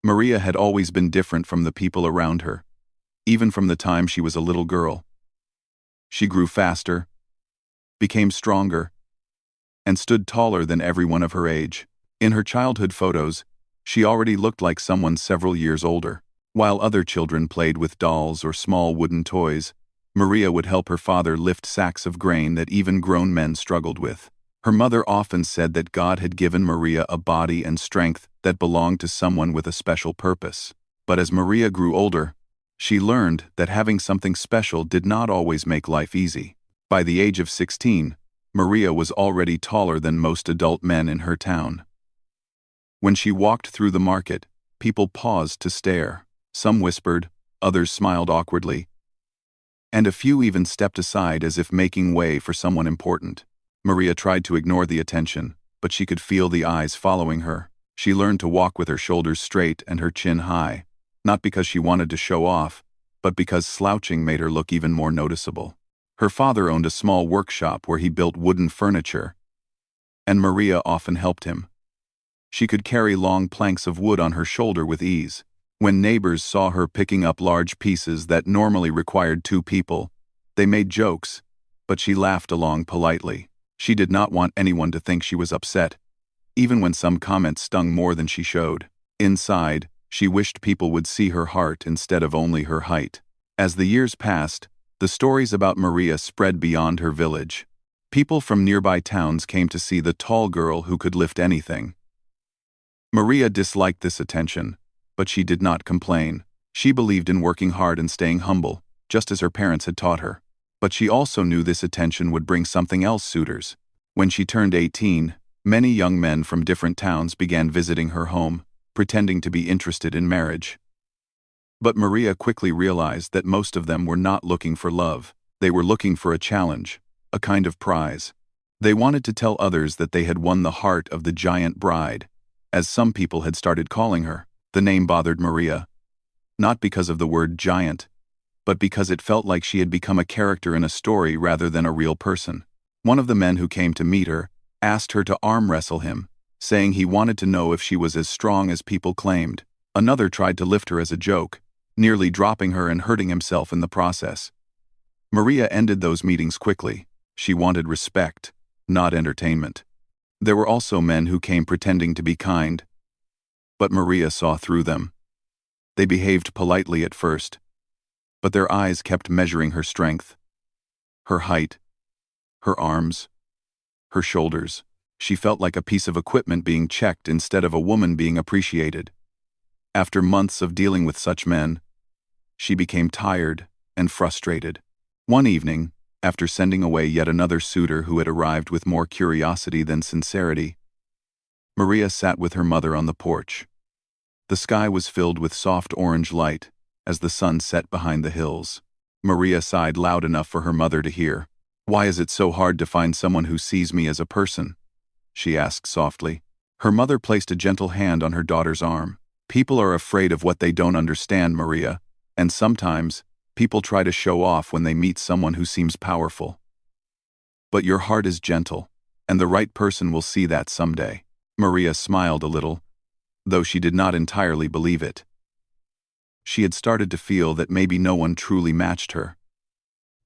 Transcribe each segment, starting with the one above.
Maria had always been different from the people around her, even from the time she was a little girl. She grew faster, became stronger, and stood taller than everyone of her age. In her childhood photos, she already looked like someone several years older. While other children played with dolls or small wooden toys, Maria would help her father lift sacks of grain that even grown men struggled with. Her mother often said that God had given Maria a body and strength that belonged to someone with a special purpose. But as Maria grew older, she learned that having something special did not always make life easy. By the age of 16, Maria was already taller than most adult men in her town. When she walked through the market, people paused to stare. Some whispered, others smiled awkwardly, and a few even stepped aside as if making way for someone important. Maria tried to ignore the attention, but she could feel the eyes following her. She learned to walk with her shoulders straight and her chin high, not because she wanted to show off, but because slouching made her look even more noticeable. Her father owned a small workshop where he built wooden furniture, and Maria often helped him. She could carry long planks of wood on her shoulder with ease. When neighbors saw her picking up large pieces that normally required two people, they made jokes, but she laughed along politely. She did not want anyone to think she was upset, even when some comments stung more than she showed. Inside, she wished people would see her heart instead of only her height. As the years passed, the stories about Maria spread beyond her village. People from nearby towns came to see the tall girl who could lift anything. Maria disliked this attention, but she did not complain. She believed in working hard and staying humble, just as her parents had taught her. But she also knew this attention would bring something else: suitors. When she turned 18, many young men from different towns began visiting her home, pretending to be interested in marriage. But Maria quickly realized that most of them were not looking for love. They were looking for a challenge, a kind of prize. They wanted to tell others that they had won the heart of the giant bride, as some people had started calling her. The name bothered Maria, not because of the word giant, but because it felt like she had become a character in a story rather than a real person. One of the men who came to meet her asked her to arm wrestle him, saying he wanted to know if she was as strong as people claimed. Another tried to lift her as a joke, nearly dropping her and hurting himself in the process. Maria ended those meetings quickly. She wanted respect, not entertainment. There were also men who came pretending to be kind, but Maria saw through them. They behaved politely at first, but their eyes kept measuring her strength, her height, her arms, her shoulders. She felt like a piece of equipment being checked instead of a woman being appreciated. After months of dealing with such men, she became tired and frustrated. One evening, after sending away yet another suitor who had arrived with more curiosity than sincerity, Maria sat with her mother on the porch. The sky was filled with soft orange light as the sun set behind the hills. Maria sighed loud enough for her mother to hear. "Why is it so hard to find someone who sees me as a person?" she asked softly. Her mother placed a gentle hand on her daughter's arm. "People are afraid of what they don't understand, Maria, and sometimes people try to show off when they meet someone who seems powerful. But your heart is gentle, and the right person will see that someday." Maria smiled a little, though she did not entirely believe it. She had started to feel that maybe no one truly matched her.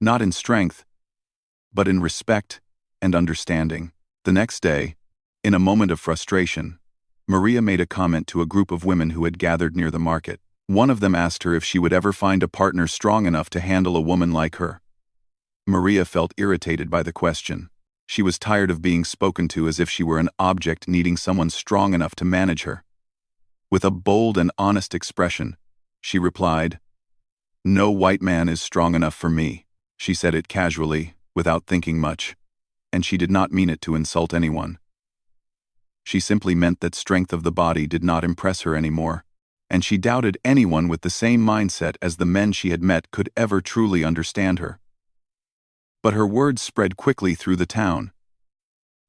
Not in strength, but in respect and understanding. The next day, in a moment of frustration, Maria made a comment to a group of women who had gathered near the market. One of them asked her if she would ever find a partner strong enough to handle a woman like her. Maria felt irritated by the question. She was tired of being spoken to as if she were an object needing someone strong enough to manage her. With a bold and honest expression, she replied, "No white man is strong enough for me." She said it casually, without thinking much, and she did not mean it to insult anyone. She simply meant that strength of the body did not impress her anymore, and she doubted anyone with the same mindset as the men she had met could ever truly understand her. But her words spread quickly through the town,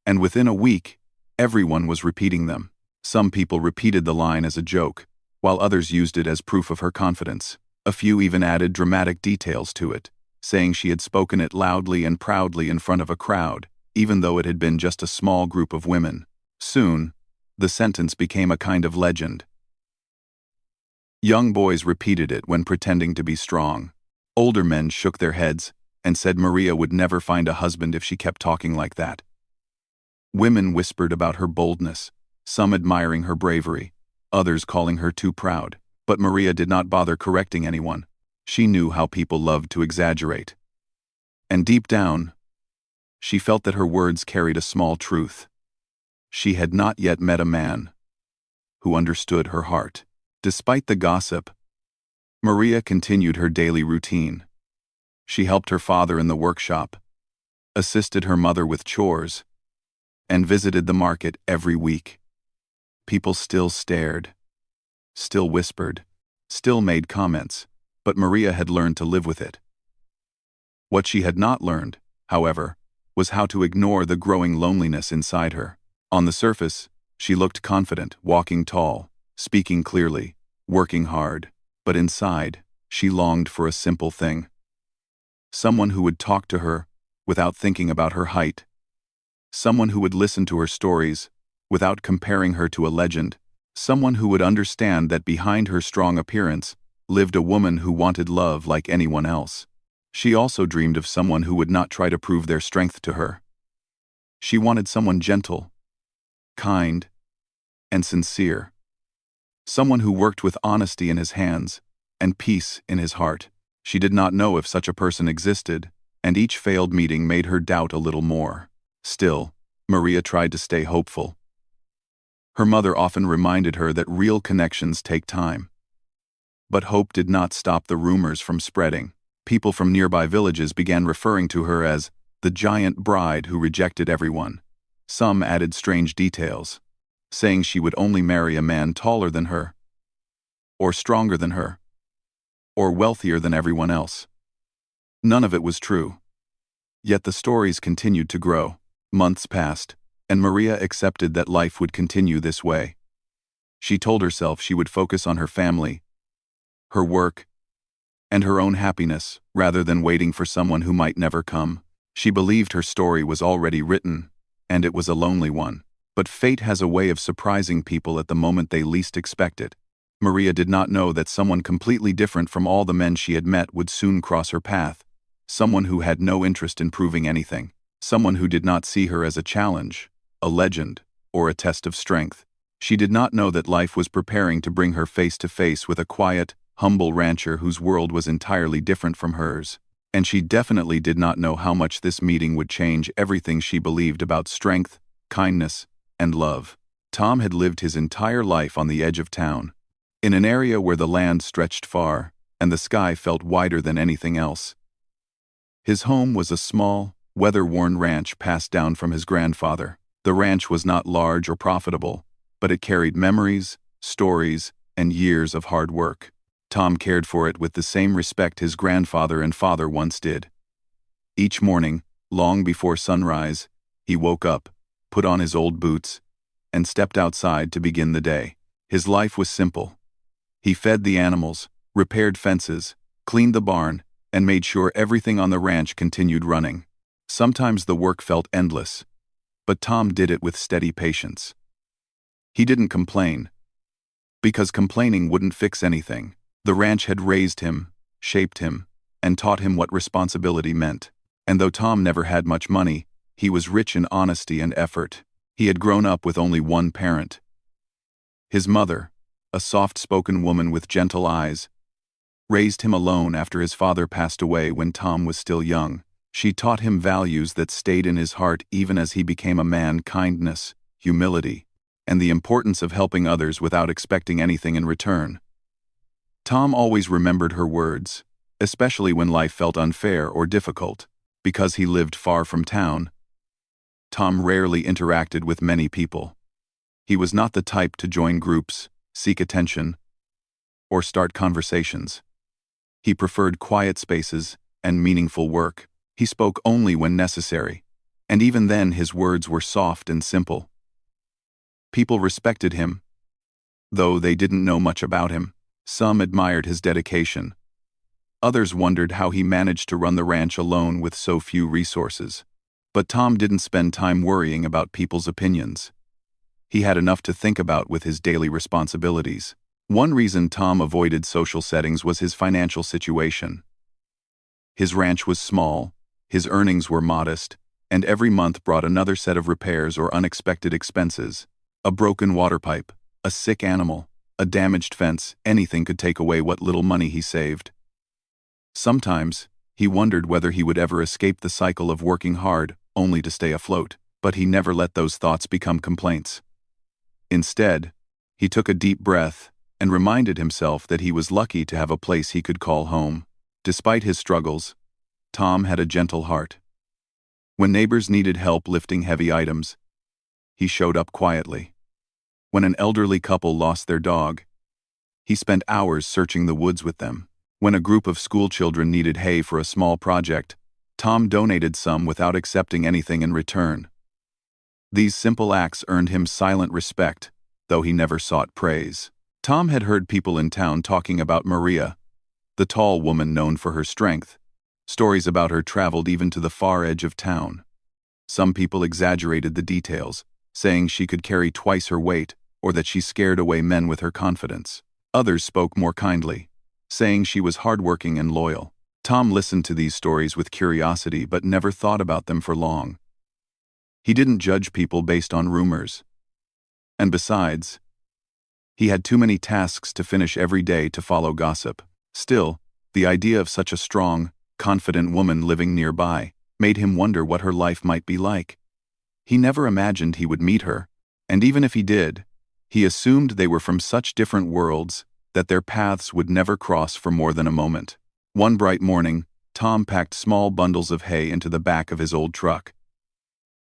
and within a week, everyone was repeating them. Some people repeated the line as a joke, while others used it as proof of her confidence. A few even added dramatic details to it, saying she had spoken it loudly and proudly in front of a crowd, even though it had been just a small group of women. Soon, the sentence became a kind of legend. Young boys repeated it when pretending to be strong. Older men shook their heads and said Maria would never find a husband if she kept talking like that. Women whispered about her boldness, some admiring her bravery, others calling her too proud. But Maria did not bother correcting anyone. She knew how people loved to exaggerate. And deep down, she felt that her words carried a small truth. She had not yet met a man who understood her heart. Despite the gossip, Maria continued her daily routine. She helped her father in the workshop, assisted her mother with chores, and visited the market every week. People still stared, still whispered, still made comments, but Maria had learned to live with it. What she had not learned, however, was how to ignore the growing loneliness inside her. On the surface, she looked confident, walking tall, speaking clearly, working hard, but inside, she longed for a simple thing. Someone who would talk to her without thinking about her height. Someone who would listen to her stories without comparing her to a legend. Someone who would understand that behind her strong appearance lived a woman who wanted love like anyone else. She also dreamed of someone who would not try to prove their strength to her. She wanted someone gentle, kind, and sincere. Someone who worked with honesty in his hands and peace in his heart. She did not know if such a person existed, and each failed meeting made her doubt a little more. Still, Maria tried to stay hopeful. Her mother often reminded her that real connections take time. But hope did not stop the rumors from spreading. People from nearby villages began referring to her as the giant bride who rejected everyone. Some added strange details, saying she would only marry a man taller than her, or stronger than her, or wealthier than everyone else. None of it was true. Yet the stories continued to grow. Months passed, and Maria accepted that life would continue this way. She told herself she would focus on her family, her work, and her own happiness, rather than waiting for someone who might never come. She believed her story was already written, and it was a lonely one. But fate has a way of surprising people at the moment they least expect it. Maria did not know that someone completely different from all the men she had met would soon cross her path. Someone who had no interest in proving anything. Someone who did not see her as a challenge, a legend, or a test of strength. She did not know that life was preparing to bring her face to face with a quiet, humble rancher whose world was entirely different from hers. And she definitely did not know how much this meeting would change everything she believed about strength, kindness, and love. Tom had lived his entire life on the edge of town, in an area where the land stretched far, and the sky felt wider than anything else. His home was a small, weather-worn ranch passed down from his grandfather. The ranch was not large or profitable, but it carried memories, stories, and years of hard work. Tom cared for it with the same respect his grandfather and father once did. Each morning, long before sunrise, he woke up, put on his old boots, and stepped outside to begin the day. His life was simple. He fed the animals, repaired fences, cleaned the barn, and made sure everything on the ranch continued running. Sometimes the work felt endless, but Tom did it with steady patience. He didn't complain, because complaining wouldn't fix anything. The ranch had raised him, shaped him, and taught him what responsibility meant. And though Tom never had much money, he was rich in honesty and effort. He had grown up with only one parent. His mother, a soft-spoken woman with gentle eyes, raised him alone after his father passed away when Tom was still young. She taught him values that stayed in his heart even as he became a man: kindness, humility, and the importance of helping others without expecting anything in return. Tom always remembered her words, especially when life felt unfair or difficult. Because he lived far from town, Tom rarely interacted with many people. He was not the type to join groups, seek attention, or start conversations. He preferred quiet spaces and meaningful work. He spoke only when necessary, and even then his words were soft and simple. People respected him, though they didn't know much about him. Some admired his dedication. Others wondered how he managed to run the ranch alone with so few resources. But Tom didn't spend time worrying about people's opinions. He had enough to think about with his daily responsibilities. One reason Tom avoided social settings was his financial situation. His ranch was small, his earnings were modest, and every month brought another set of repairs or unexpected expenses. A broken water pipe, a sick animal, a damaged fence, anything could take away what little money he saved. Sometimes, he wondered whether he would ever escape the cycle of working hard only to stay afloat, but he never let those thoughts become complaints. Instead, he took a deep breath and reminded himself that he was lucky to have a place he could call home. Despite his struggles, Tom had a gentle heart. When neighbors needed help lifting heavy items, he showed up quietly. When an elderly couple lost their dog, he spent hours searching the woods with them. When a group of schoolchildren needed hay for a small project, Tom donated some without accepting anything in return. These simple acts earned him silent respect, though he never sought praise. Tom had heard people in town talking about Maria, the tall woman known for her strength. Stories about her traveled even to the far edge of town. Some people exaggerated the details, saying she could carry twice her weight or that she scared away men with her confidence. Others spoke more kindly, saying she was hardworking and loyal. Tom listened to these stories with curiosity but never thought about them for long. He didn't judge people based on rumors. And besides, he had too many tasks to finish every day to follow gossip. Still, the idea of such a strong, confident woman living nearby made him wonder what her life might be like. He never imagined he would meet her, and even if he did, he assumed they were from such different worlds that their paths would never cross for more than a moment. One bright morning, Tom packed small bundles of hay into the back of his old truck.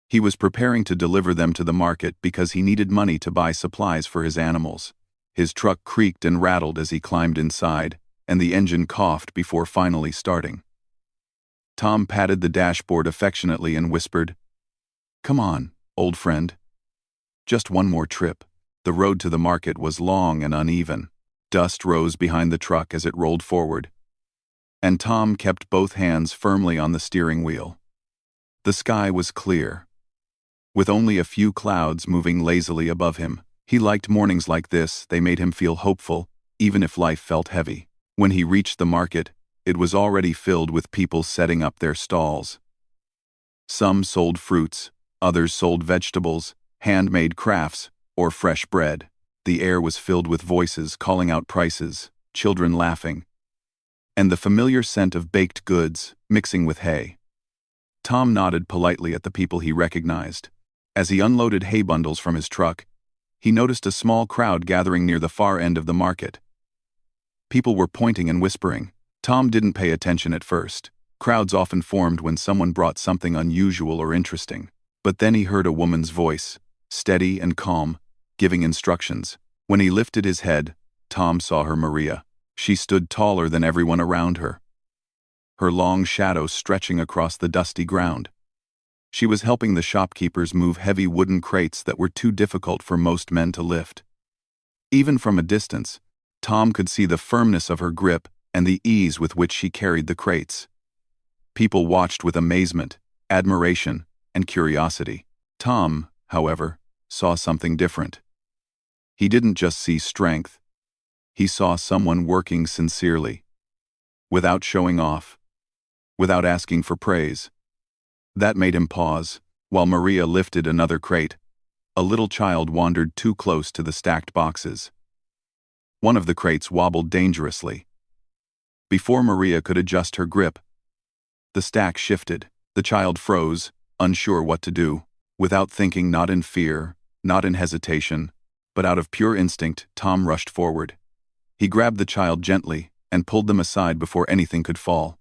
He was preparing to deliver them to the market because he needed money to buy supplies for his animals. His truck creaked and rattled as he climbed inside, and the engine coughed before finally starting. Tom patted the dashboard affectionately and whispered, "Come on, old friend. Just one more trip." The road to the market was long and uneven. Dust rose behind the truck as it rolled forward, and Tom kept both hands firmly on the steering wheel. The sky was clear, with only a few clouds moving lazily above him. He liked mornings like this. They made him feel hopeful, even if life felt heavy. When he reached the market, it was already filled with people setting up their stalls. Some sold fruits, others sold vegetables, handmade crafts, or fresh bread. The air was filled with voices calling out prices, children laughing, and the familiar scent of baked goods mixing with hay. Tom nodded politely at the people he recognized. As he unloaded hay bundles from his truck, he noticed a small crowd gathering near the far end of the market. People were pointing and whispering. Tom didn't pay attention at first. Crowds often formed when someone brought something unusual or interesting. But then he heard a woman's voice, steady and calm, giving instructions. When he lifted his head, Tom saw her Maria. She stood taller than everyone around her, her long shadow stretching across the dusty ground. She was helping the shopkeepers move heavy wooden crates that were too difficult for most men to lift. Even from a distance, Tom could see the firmness of her grip and the ease with which she carried the crates. People watched with amazement, admiration, and curiosity. Tom, however, saw something different. He didn't just see strength. He saw someone working sincerely, without showing off, without asking for praise. That made him pause. While Maria lifted another crate, a little child wandered too close to the stacked boxes. One of the crates wobbled dangerously. Before Maria could adjust her grip, the stack shifted. The child froze, unsure what to do. Without thinking, not in fear, not in hesitation, but out of pure instinct, Tom rushed forward. He grabbed the child gently and pulled them aside before anything could fall.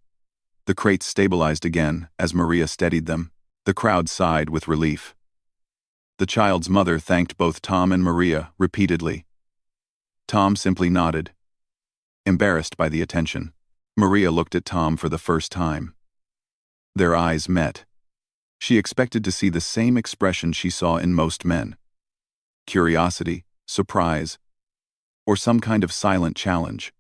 The crates stabilized again as Maria steadied them. The crowd sighed with relief. The child's mother thanked both Tom and Maria repeatedly. Tom simply nodded, embarrassed by the attention. Maria looked at Tom for the first time. Their eyes met. She expected to see the same expression she saw in most men: curiosity, surprise, or some kind of silent challenge.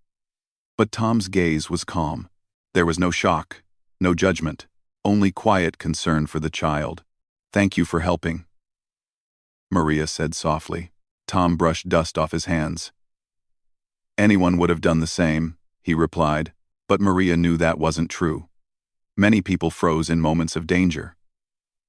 But Tom's gaze was calm. There was no shock, no judgment, only quiet concern for the child. "Thank you for helping," Maria said softly. Tom brushed dust off his hands. Anyone would have done the same, he replied, but Maria knew that wasn't true. Many people froze in moments of danger.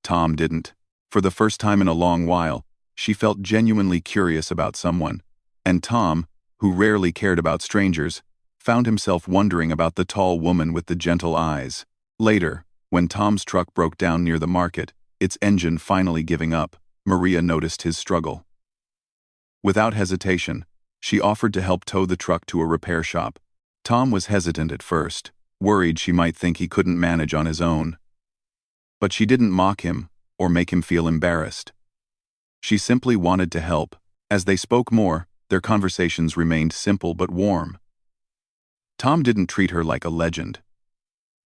Tom didn't. For the first time in a long while, she felt genuinely curious about someone, and Tom, who rarely cared about strangers, found himself wondering about the tall woman with the gentle eyes. Later, when Tom's truck broke down near the market, its engine finally giving up, Maria noticed his struggle. Without hesitation, she offered to help tow the truck to a repair shop. Tom was hesitant at first, worried she might think he couldn't manage on his own. But she didn't mock him or make him feel embarrassed. She simply wanted to help. As they spoke more, their conversations remained simple but warm. Tom didn't treat her like a legend.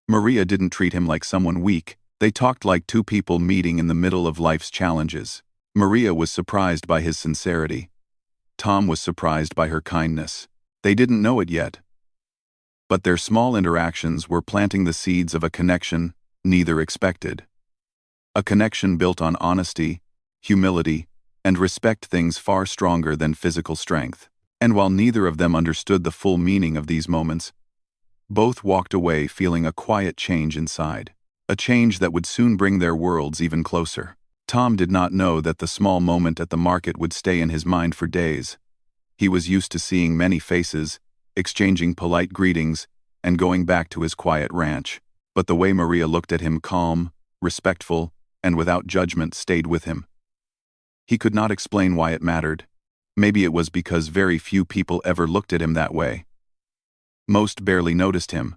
Maria didn't treat him like someone weak. They talked like two people meeting in the middle of life's challenges. Maria was surprised by his sincerity. Tom was surprised by her kindness. They didn't know it yet, but their small interactions were planting the seeds of a connection neither expected. A connection built on honesty, humility, and respect, things far stronger than physical strength. And while neither of them understood the full meaning of these moments, both walked away feeling a quiet change inside, a change that would soon bring their worlds even closer. Tom did not know that the small moment at the market would stay in his mind for days. He was used to seeing many faces, exchanging polite greetings, and going back to his quiet ranch. But the way Maria looked at him, calm, respectful, and without judgment, stayed with him. He could not explain why it mattered. Maybe it was because very few people ever looked at him that way. Most barely noticed him.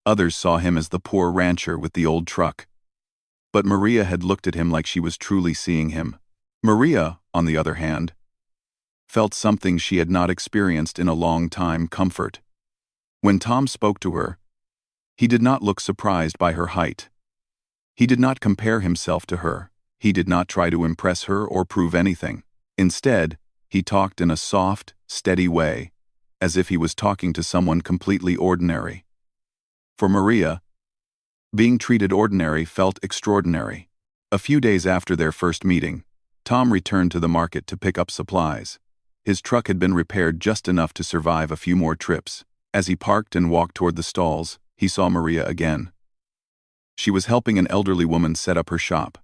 Others saw him as the poor rancher with the old truck. But Maria had looked at him like she was truly seeing him. Maria, on the other hand, felt something she had not experienced in a long time: comfort. When Tom spoke to her, he did not look surprised by her height. He did not compare himself to her. He did not try to impress her or prove anything. Instead, he talked in a soft, steady way, as if he was talking to someone completely ordinary. For Maria, being treated ordinary felt extraordinary. A few days after their first meeting, Tom returned to the market to pick up supplies. His truck had been repaired just enough to survive a few more trips. As he parked and walked toward the stalls, he saw Maria again. She was helping an elderly woman set up her shop.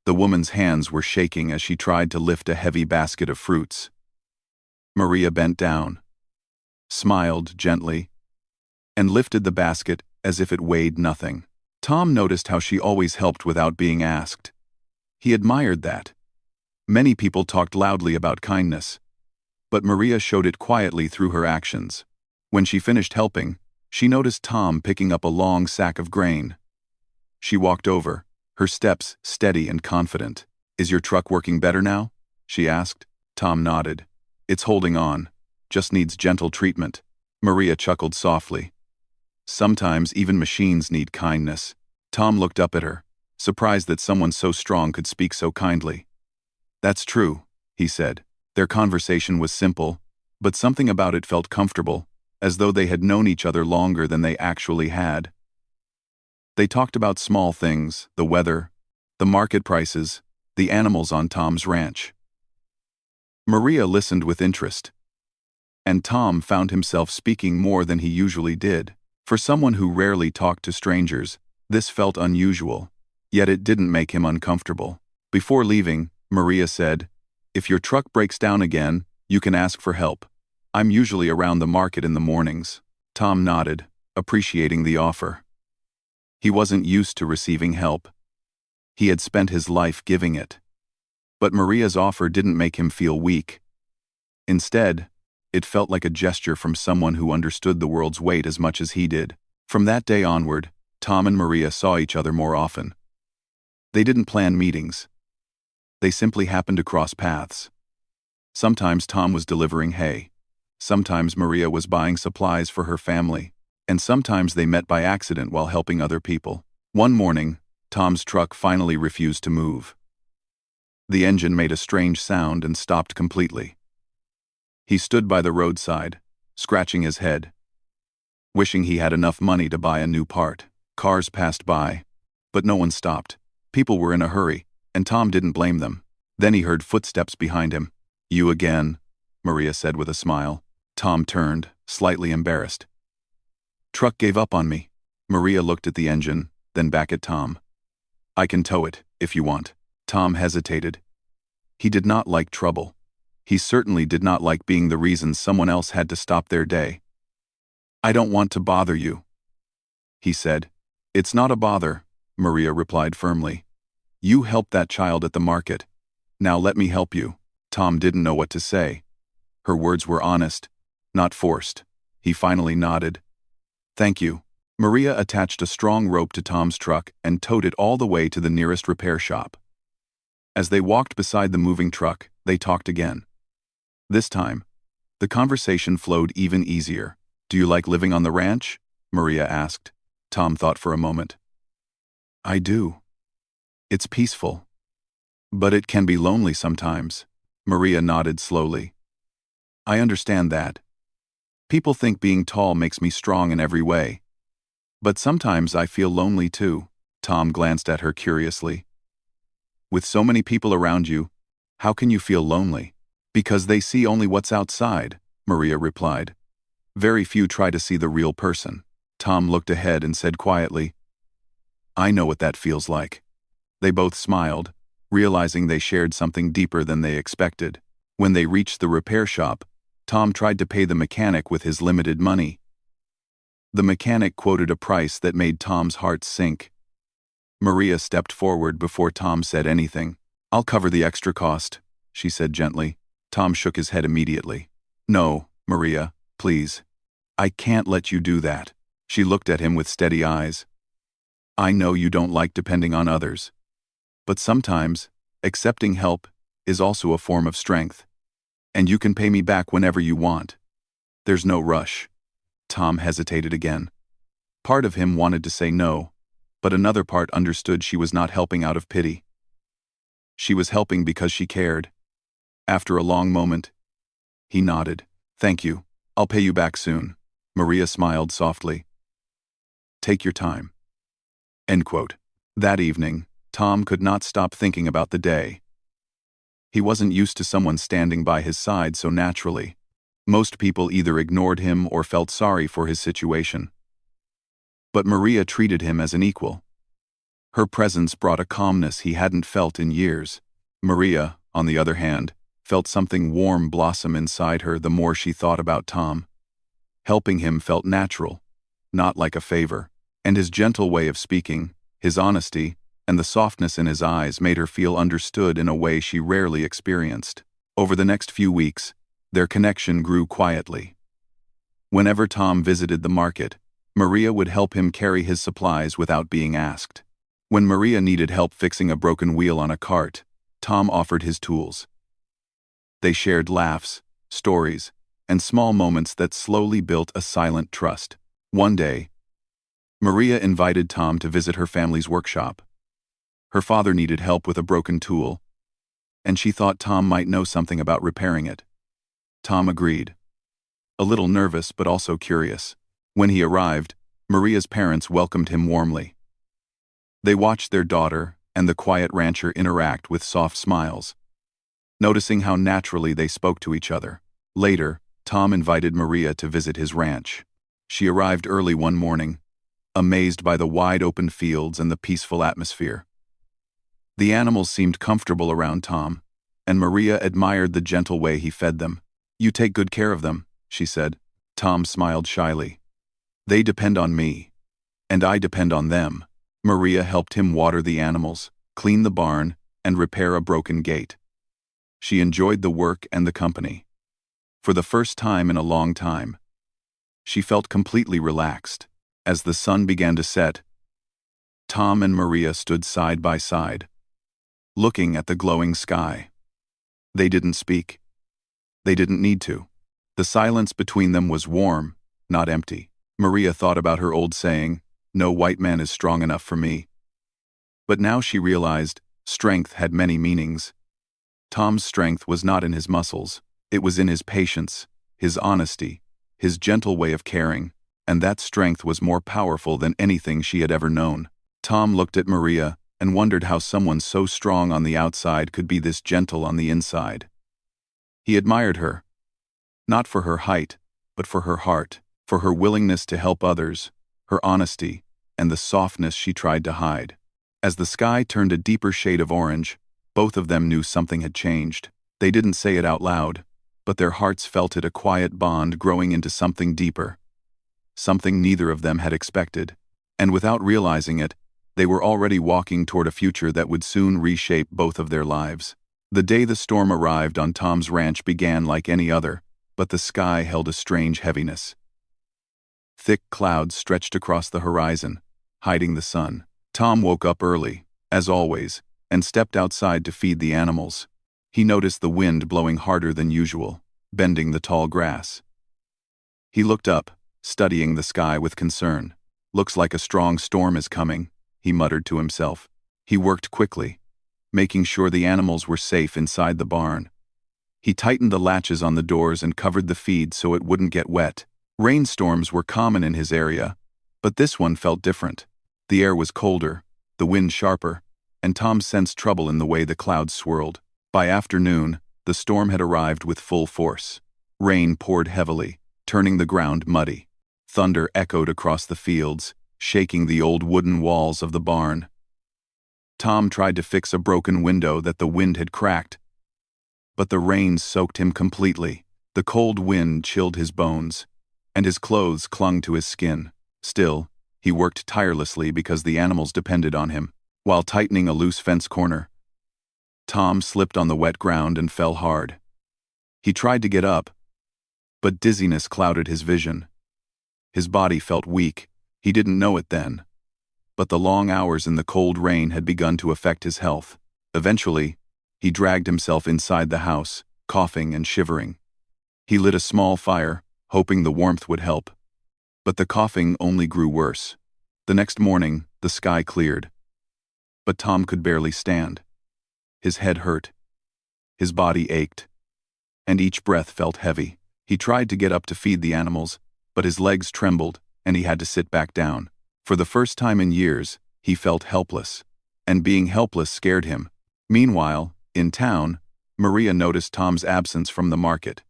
The woman's hands were shaking as she tried to lift a heavy basket of fruits. Maria bent down, smiled gently, and lifted the basket as if it weighed nothing. Tom noticed how she always helped without being asked. He admired that. Many people talked loudly about kindness, but Maria showed it quietly through her actions. When she finished helping, she noticed Tom picking up a long sack of grain. She walked over, her steps steady and confident. "Is your truck working better now?" she asked. Tom nodded. "It's holding on. Just needs gentle treatment." Maria chuckled softly. Sometimes even machines need kindness. Tom looked up at her, surprised that someone so strong could speak so kindly. "That's true," he said. Their conversation was simple, but something about it felt comfortable, as though they had known each other longer than they actually had. They talked about small things: the weather, the market prices, the animals on Tom's ranch. Maria listened with interest, and Tom found himself speaking more than he usually did. For someone who rarely talked to strangers, this felt unusual, yet it didn't make him uncomfortable. Before leaving, Maria said, "If your truck breaks down again, you can ask for help. I'm usually around the market in the mornings." Tom nodded, appreciating the offer. He wasn't used to receiving help. He had spent his life giving it. But Maria's offer didn't make him feel weak. Instead, it felt like a gesture from someone who understood the world's weight as much as he did. From that day onward, Tom and Maria saw each other more often. They didn't plan meetings. They simply happened to cross paths. Sometimes Tom was delivering hay. Sometimes Maria was buying supplies for her family. And sometimes they met by accident while helping other people. One morning, Tom's truck finally refused to move. The engine made a strange sound and stopped completely. He stood by the roadside, scratching his head, wishing he had enough money to buy a new part. Cars passed by, but no one stopped. People were in a hurry, and Tom didn't blame them. Then he heard footsteps behind him. "You again," Maria said with a smile. Tom turned, slightly embarrassed. Truck gave up on me. Maria looked at the engine, then back at Tom. I can tow it, if you want. Tom hesitated. He did not like trouble. He certainly did not like being the reason someone else had to stop their day. I don't want to bother you, he said. It's not a bother, Maria replied firmly. You helped that child at the market. Now let me help you. Tom didn't know what to say. Her words were honest, not forced. He finally nodded. Thank you. Maria attached a strong rope to Tom's truck and towed it all the way to the nearest repair shop. As they walked beside the moving truck, they talked again. This time, the conversation flowed even easier. Do you like living on the ranch? Maria asked. Tom thought for a moment. I do. It's peaceful. But it can be lonely sometimes. Maria nodded slowly. I understand that. People think being tall makes me strong in every way. But sometimes I feel lonely too. Tom glanced at her curiously. With so many people around you, how can you feel lonely? Because they see only what's outside, Maria replied. Very few try to see the real person. Tom looked ahead and said quietly, I know what that feels like. They both smiled, realizing they shared something deeper than they expected. When they reached the repair shop, Tom tried to pay the mechanic with his limited money. The mechanic quoted a price that made Tom's heart sink. Maria stepped forward before Tom said anything. I'll cover the extra cost, she said gently. Tom shook his head immediately. No, Maria, please. I can't let you do that. She looked at him with steady eyes. I know you don't like depending on others. But sometimes, accepting help is also a form of strength. And you can pay me back whenever you want. There's no rush. Tom hesitated again. Part of him wanted to say no, but another part understood she was not helping out of pity. She was helping because she cared. After a long moment, he nodded. Thank you. I'll pay you back soon. Maria smiled softly. Take your time. End quote. That evening, Tom could not stop thinking about the day. He wasn't used to someone standing by his side so naturally. Most people either ignored him or felt sorry for his situation. But Maria treated him as an equal. Her presence brought a calmness he hadn't felt in years. Maria, on the other hand, felt something warm blossom inside her the more she thought about Tom. Helping him felt natural, not like a favor, and his gentle way of speaking, his honesty, and the softness in his eyes made her feel understood in a way she rarely experienced. Over the next few weeks, their connection grew quietly. Whenever Tom visited the market, Maria would help him carry his supplies without being asked. When Maria needed help fixing a broken wheel on a cart, Tom offered his tools. They shared laughs, stories, and small moments that slowly built a silent trust. One day, Maria invited Tom to visit her family's workshop. Her father needed help with a broken tool, and she thought Tom might know something about repairing it. Tom agreed, a little nervous but also curious. When he arrived, Maria's parents welcomed him warmly. They watched their daughter and the quiet rancher interact with soft smiles, noticing how naturally they spoke to each other. Later, Tom invited Maria to visit his ranch. She arrived early one morning, amazed by the wide-open fields and the peaceful atmosphere. The animals seemed comfortable around Tom, and Maria admired the gentle way he fed them. You take good care of them, she said. Tom smiled shyly. They depend on me, and I depend on them. Maria helped him water the animals, clean the barn, and repair a broken gate. She enjoyed the work and the company. For the first time in a long time, she felt completely relaxed. As the sun began to set, Tom and Maria stood side by side, looking at the glowing sky. They didn't speak. They didn't need to. The silence between them was warm, not empty. Maria thought about her old saying, "No white man is strong enough for me." But now she realized strength had many meanings. Tom's strength was not in his muscles. It was in his patience, his honesty, his gentle way of caring, and that strength was more powerful than anything she had ever known. Tom looked at Maria and wondered how someone so strong on the outside could be this gentle on the inside. He admired her, not for her height, but for her heart, for her willingness to help others, her honesty, and the softness she tried to hide. As the sky turned a deeper shade of orange, both of them knew something had changed. They didn't say it out loud, but their hearts felt it, a quiet bond growing into something deeper. Something neither of them had expected. And without realizing it, they were already walking toward a future that would soon reshape both of their lives. The day the storm arrived on Tom's ranch began like any other, but the sky held a strange heaviness. Thick clouds stretched across the horizon, hiding the sun. Tom woke up early, as always, and stepped outside to feed the animals. He noticed the wind blowing harder than usual, bending the tall grass. He looked up, studying the sky with concern. "Looks like a strong storm is coming," he muttered to himself. He worked quickly, making sure the animals were safe inside the barn. He tightened the latches on the doors and covered the feed so it wouldn't get wet. Rainstorms were common in his area, but this one felt different. The air was colder, the wind sharper, and Tom sensed trouble in the way the clouds swirled. By afternoon, the storm had arrived with full force. Rain poured heavily, turning the ground muddy. Thunder echoed across the fields, shaking the old wooden walls of the barn. Tom tried to fix a broken window that the wind had cracked, but the rain soaked him completely. The cold wind chilled his bones, and his clothes clung to his skin. Still, he worked tirelessly because the animals depended on him. While tightening a loose fence corner, Tom slipped on the wet ground and fell hard. He tried to get up, but dizziness clouded his vision. His body felt weak. He didn't know it then, but the long hours in the cold rain had begun to affect his health. Eventually, he dragged himself inside the house, coughing and shivering. He lit a small fire, hoping the warmth would help. But the coughing only grew worse. The next morning, the sky cleared. But Tom could barely stand. His head hurt. His body ached. And each breath felt heavy. He tried to get up to feed the animals, but his legs trembled, and he had to sit back down. For the first time in years, he felt helpless. And being helpless scared him. Meanwhile, in town, Maria noticed Tom's absence from the market.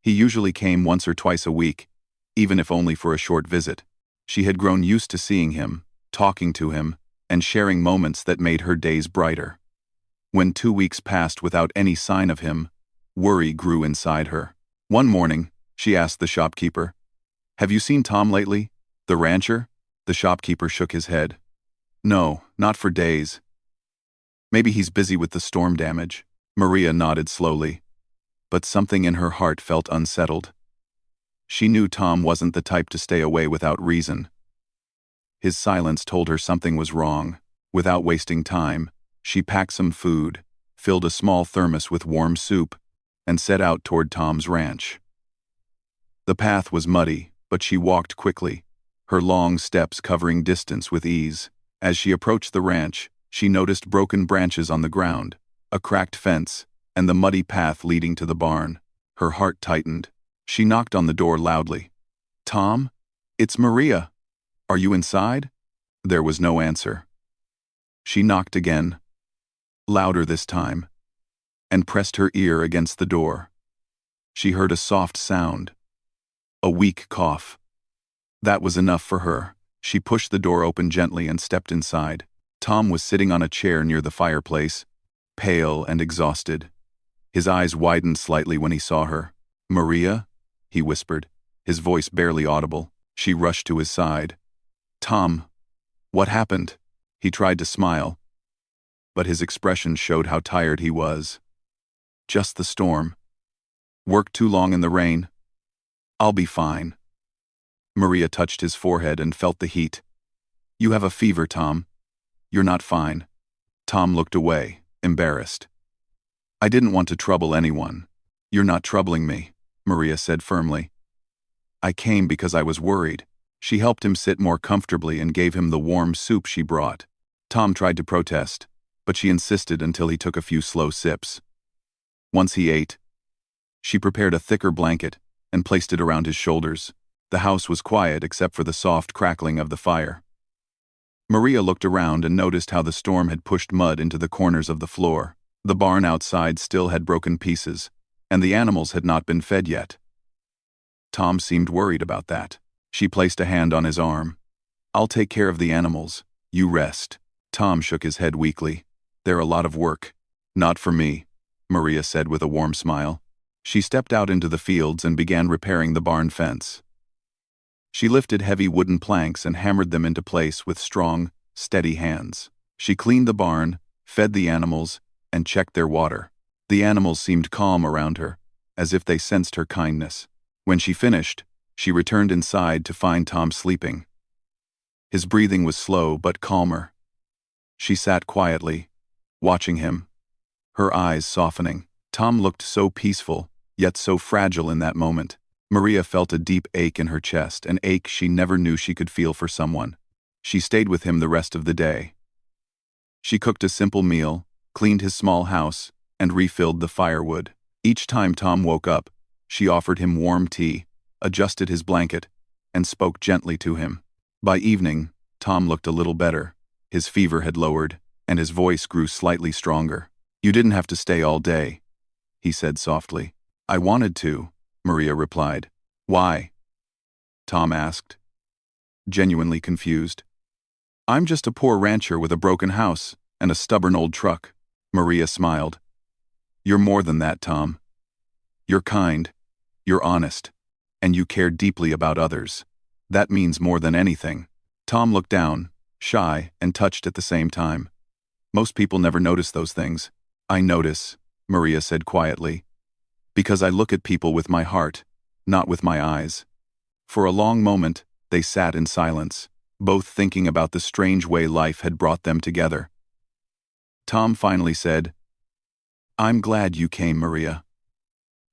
He usually came once or twice a week, even if only for a short visit. She had grown used to seeing him, talking to him, and sharing moments that made her days brighter. When 2 weeks passed without any sign of him, worry grew inside her. One morning, she asked the shopkeeper, "Have you seen Tom lately? The rancher?" The shopkeeper shook his head. "No, not for days. Maybe he's busy with the storm damage." Maria nodded slowly, but something in her heart felt unsettled. She knew Tom wasn't the type to stay away without reason. His silence told her something was wrong. Without wasting time, she packed some food, filled a small thermos with warm soup, and set out toward Tom's ranch. The path was muddy, but she walked quickly, her long steps covering distance with ease. As she approached the ranch, she noticed broken branches on the ground, a cracked fence, and the muddy path leading to the barn. Her heart tightened. She knocked on the door loudly. "Tom? It's Maria. Are you inside?" There was no answer. She knocked again, louder this time, and pressed her ear against the door. She heard a soft sound, a weak cough. That was enough for her. She pushed the door open gently and stepped inside. Tom was sitting on a chair near the fireplace, pale and exhausted. His eyes widened slightly when he saw her. "Maria?" he whispered, his voice barely audible. She rushed to his side. "Tom, what happened?" He tried to smile, but his expression showed how tired he was. "Just the storm. Worked too long in the rain. I'll be fine." Maria touched his forehead and felt the heat. "You have a fever, Tom. You're not fine." Tom looked away, embarrassed. "I didn't want to trouble anyone." "You're not troubling me," Maria said firmly. "I came because I was worried." She helped him sit more comfortably and gave him the warm soup she brought. Tom tried to protest, but she insisted until he took a few slow sips. Once he ate, she prepared a thicker blanket and placed it around his shoulders. The house was quiet except for the soft crackling of the fire. Maria looked around and noticed how the storm had pushed mud into the corners of the floor. The barn outside still had broken pieces, and the animals had not been fed yet. Tom seemed worried about that. She placed a hand on his arm. "I'll take care of the animals. You rest." Tom shook his head weakly. "They're a lot of work." "Not for me," Maria said with a warm smile. She stepped out into the fields and began repairing the barn fence. She lifted heavy wooden planks and hammered them into place with strong, steady hands. She cleaned the barn, fed the animals, and checked their water. The animals seemed calm around her, as if they sensed her kindness. When she finished, she returned inside to find Tom sleeping. His breathing was slow but calmer. She sat quietly, watching him, her eyes softening. Tom looked so peaceful, yet so fragile in that moment. Maria felt a deep ache in her chest, an ache she never knew she could feel for someone. She stayed with him the rest of the day. She cooked a simple meal, cleaned his small house, and refilled the firewood. Each time Tom woke up, she offered him warm tea, adjusted his blanket, and spoke gently to him. By evening, Tom looked a little better. His fever had lowered, and his voice grew slightly stronger. "You didn't have to stay all day," he said softly. "I wanted to," Maria replied. "Why?" Tom asked, genuinely confused. "I'm just a poor rancher with a broken house and a stubborn old truck." Maria smiled. "You're more than that, Tom. You're kind, you're honest, and you care deeply about others. That means more than anything." Tom looked down, shy and touched at the same time. "Most people never notice those things." "I notice," Maria said quietly, "because I look at people with my heart, not with my eyes." For a long moment, they sat in silence, both thinking about the strange way life had brought them together. Tom finally said, "I'm glad you came, Maria."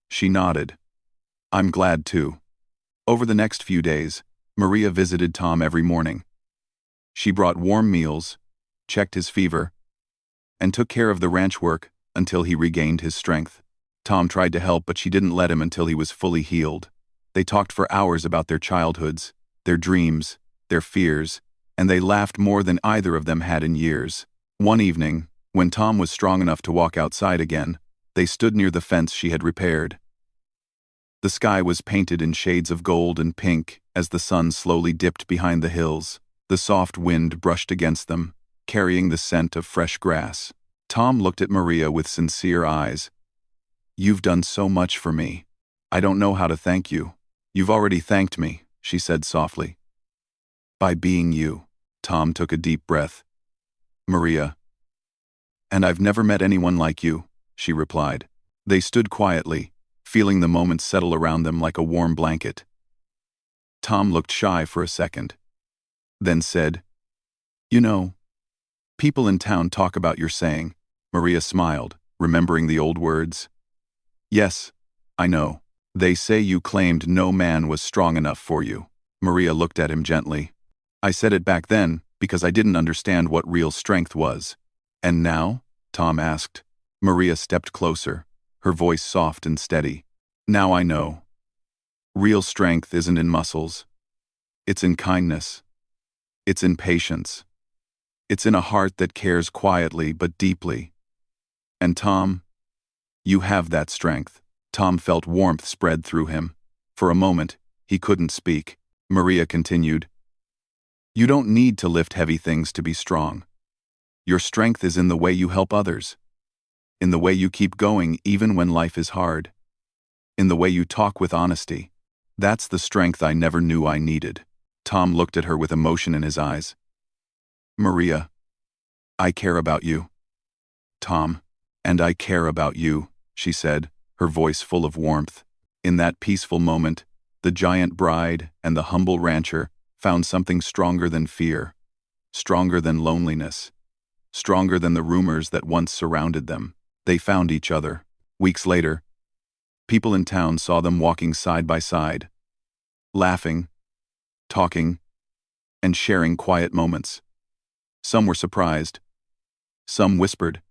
She nodded. "I'm glad too." Over the next few days, Maria visited Tom every morning. She brought warm meals, checked his fever, and took care of the ranch work until he regained his strength. Tom tried to help, but she didn't let him until he was fully healed. They talked for hours about their childhoods, their dreams, their fears, and they laughed more than either of them had in years. One evening, when Tom was strong enough to walk outside again, they stood near the fence she had repaired. The sky was painted in shades of gold and pink as the sun slowly dipped behind the hills. The soft wind brushed against them, carrying the scent of fresh grass. Tom looked at Maria with sincere eyes. "You've done so much for me. I don't know how to thank you." "You've already thanked me," she said softly. "By being you." Tom took a deep breath. "Maria." "And I've never met anyone like you," she replied. They stood quietly, feeling the moment settle around them like a warm blanket. Tom looked shy for a second, then said, "You know, people in town talk about your saying." Maria smiled, remembering the old words. "Yes, I know. They say you claimed no man was strong enough for you." Maria looked at him gently. "I said it back then because I didn't understand what real strength was." "And now?" Tom asked. Maria stepped closer, her voice soft and steady. "Now I know. Real strength isn't in muscles. It's in kindness. It's in patience. It's in a heart that cares quietly but deeply. And Tom, you have that strength." Tom felt warmth spread through him. For a moment, he couldn't speak. Maria continued, "You don't need to lift heavy things to be strong. Your strength is in the way you help others, in the way you keep going even when life is hard, in the way you talk with honesty. That's the strength I never knew I needed." Tom looked at her with emotion in his eyes. "Maria, I care about you." "Tom, and I care about you," she said, her voice full of warmth. In that peaceful moment, the giant bride and the humble rancher found something stronger than fear, stronger than loneliness, stronger than the rumors that once surrounded them. They found each other. Weeks later, people in town saw them walking side by side, laughing, talking, and sharing quiet moments. Some were surprised, some whispered,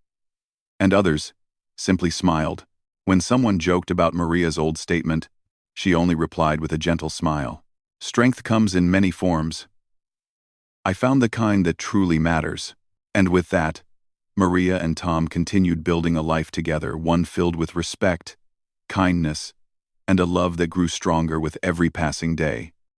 and others simply smiled. When someone joked about Maria's old statement, she only replied with a gentle smile. "Strength comes in many forms. I found the kind that truly matters." And with that, Maria and Tom continued building a life together, one filled with respect, kindness, and a love that grew stronger with every passing day.